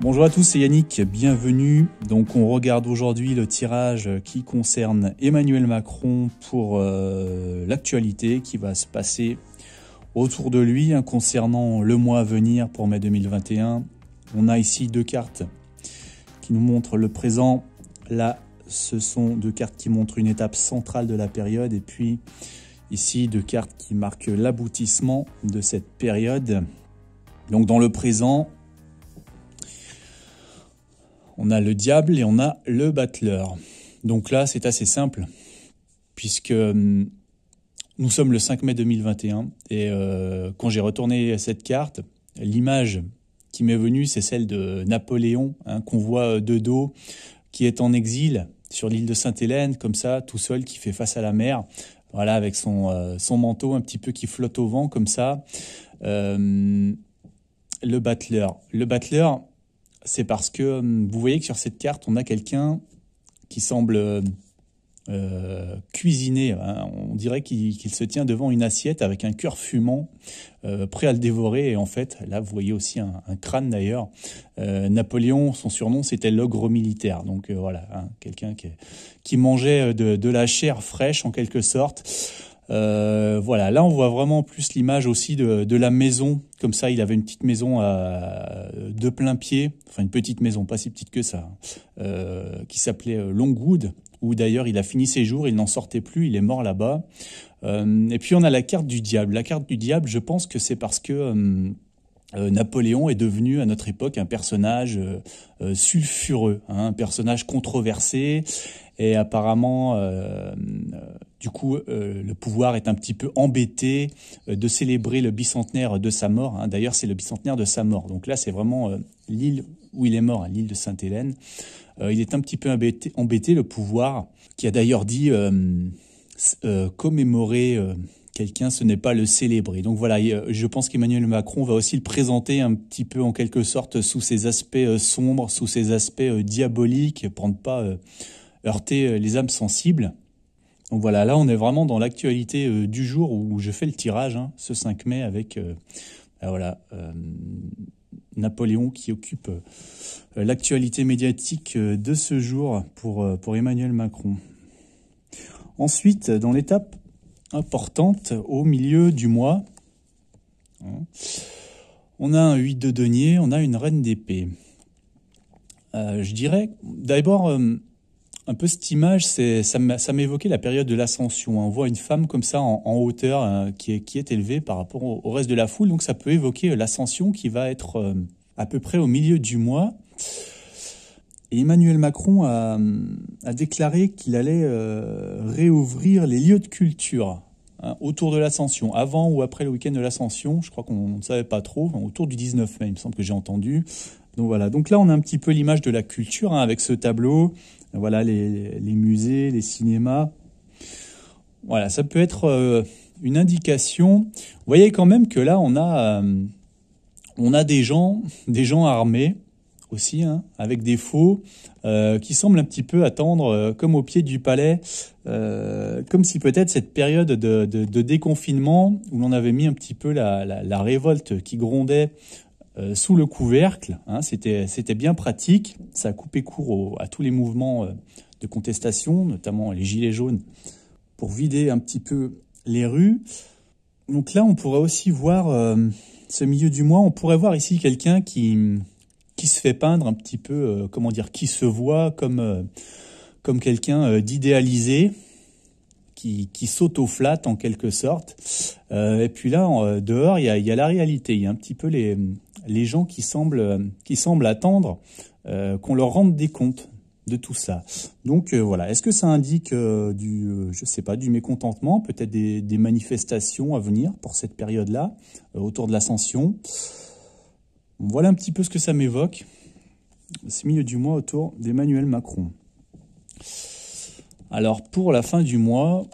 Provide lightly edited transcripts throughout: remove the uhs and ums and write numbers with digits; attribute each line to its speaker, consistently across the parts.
Speaker 1: Bonjour à tous, c'est Yannick, bienvenue. Donc on regarde aujourd'hui le tirage qui concerne Emmanuel Macron pour l'actualité qui va se passer autour de lui concernant le mois à venir pour mai 2021. On a ici deux cartes qui nous montrent le présent. Là, ce sont deux cartes qui montrent une étape centrale de la période et puis ici deux cartes qui marquent l'aboutissement de cette période. Donc dans le présent, on a le diable et on a le battleur. Donc là, c'est assez simple, puisque nous sommes le 5 mai 2021. Et quand j'ai retourné cette carte, l'image qui m'est venue, c'est celle de Napoléon, qu'on voit de dos, qui est en exil sur l'île de Sainte-Hélène, comme ça, tout seul, qui fait face à la mer. Voilà, avec son manteau un petit peu qui flotte au vent, comme ça. Le battleur. Le battleur, c'est parce que vous voyez que sur cette carte, on a quelqu'un qui semble cuisiner. On dirait qu'il se tient devant une assiette avec un cœur fumant, prêt à le dévorer. Et en fait, là, vous voyez aussi un crâne d'ailleurs. Napoléon, son surnom, c'était l'ogre militaire. Donc voilà, quelqu'un qui mangeait de la chair fraîche en quelque sorte. Voilà, là on voit vraiment plus l'image aussi de la maison, comme ça il avait une petite maison de plein pied, enfin une petite maison, pas si petite que ça, qui s'appelait Longwood, où d'ailleurs il a fini ses jours, il n'en sortait plus, il est mort là-bas. Et puis on a la carte du diable. La carte du diable, je pense que c'est parce que Napoléon est devenu à notre époque un personnage sulfureux, un personnage controversé. Et apparemment, du coup, le pouvoir est un petit peu embêté de célébrer le bicentenaire de sa mort. D'ailleurs, c'est le bicentenaire de sa mort. Donc là, c'est vraiment l'île où il est mort, l'île de Sainte-Hélène. Il est un petit peu embêté, le pouvoir, qui a d'ailleurs dit commémorer quelqu'un, ce n'est pas le célébrer. Donc voilà, je pense qu'Emmanuel Macron va aussi le présenter un petit peu en quelque sorte sous ses aspects sombres, sous ses aspects diaboliques, pour ne pas heurter les âmes sensibles. Donc voilà, là on est vraiment dans l'actualité du jour où je fais le tirage, ce 5 mai avec Napoléon qui occupe l'actualité médiatique de ce jour pour Emmanuel Macron. Ensuite, dans l'étape importante, au milieu du mois, on a un 8 de denier, on a une reine d'épée. Je dirais d'abord un peu cette image, ça m'évoquait la période de l'ascension. On voit une femme comme ça en hauteur qui est élevée par rapport au reste de la foule. Donc ça peut évoquer l'ascension qui va être à peu près au milieu du mois. Et Emmanuel Macron a déclaré qu'il allait réouvrir les lieux de culture autour de l'ascension, avant ou après le week-end de l'ascension. Je crois qu'on ne savait pas trop, autour du 19 mai, il me semble que j'ai entendu. Donc voilà, donc là on a un petit peu l'image de la culture avec ce tableau. Voilà, les musées, les cinémas. Voilà, ça peut être une indication. Vous voyez quand même que là, on a des gens armés aussi, avec des faux, qui semblent un petit peu attendre, comme au pied du palais, comme si peut-être cette période de déconfinement, où l'on avait mis un petit peu la révolte qui grondait sous le couvercle, c'était bien pratique. Ça a coupé court à tous les mouvements de contestation, notamment les gilets jaunes, pour vider un petit peu les rues. Donc là, on pourrait aussi voir ce milieu du mois. On pourrait voir ici quelqu'un qui se fait peindre un petit peu, qui se voit comme quelqu'un d'idéalisé, qui s'auto-flatte en quelque sorte. Et puis là, dehors, il y a la réalité. Il y a un petit peu les gens qui semblent attendre qu'on leur rende des comptes de tout ça. Donc voilà, est-ce que ça indique du mécontentement, peut-être des manifestations à venir pour cette période-là, autour de l'ascension? Voilà un petit peu ce que ça m'évoque, ce milieu du mois autour d'Emmanuel Macron. Alors pour la fin du mois,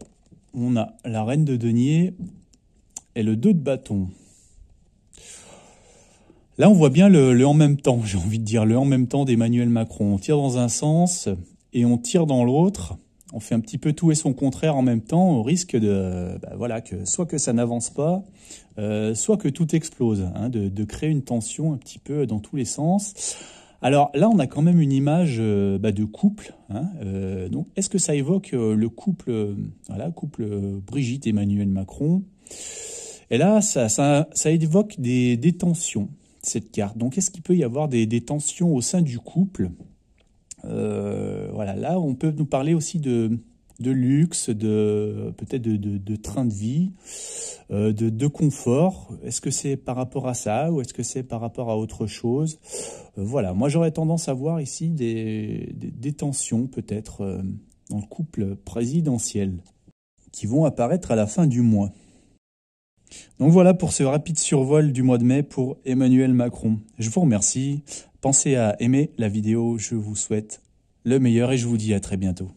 Speaker 1: on a la reine de denier et le 2 de bâton. Là, on voit bien le en même temps, j'ai envie de dire, le en même temps d'Emmanuel Macron. On tire dans un sens et on tire dans l'autre. On fait un petit peu tout et son contraire en même temps, au risque soit que ça n'avance pas, soit que tout explose, de créer une tension un petit peu dans tous les sens. Alors là, on a quand même une image de couple, hein, donc, est-ce que ça évoque le couple, voilà, couple Brigitte-Emmanuel Macron? Et là, ça évoque des tensions, cette carte. Donc, est-ce qu'il peut y avoir des tensions au sein du couple? Voilà, là, on peut nous parler aussi de luxe, peut-être de train de vie, de confort. Est-ce que c'est par rapport à ça ou est-ce que c'est par rapport à autre chose? Voilà, moi j'aurais tendance à voir ici des tensions peut-être dans le couple présidentiel qui vont apparaître à la fin du mois. Donc voilà pour ce rapide survol du mois de mai pour Emmanuel Macron. Je vous remercie. Pensez à aimer la vidéo. Je vous souhaite le meilleur et je vous dis à très bientôt.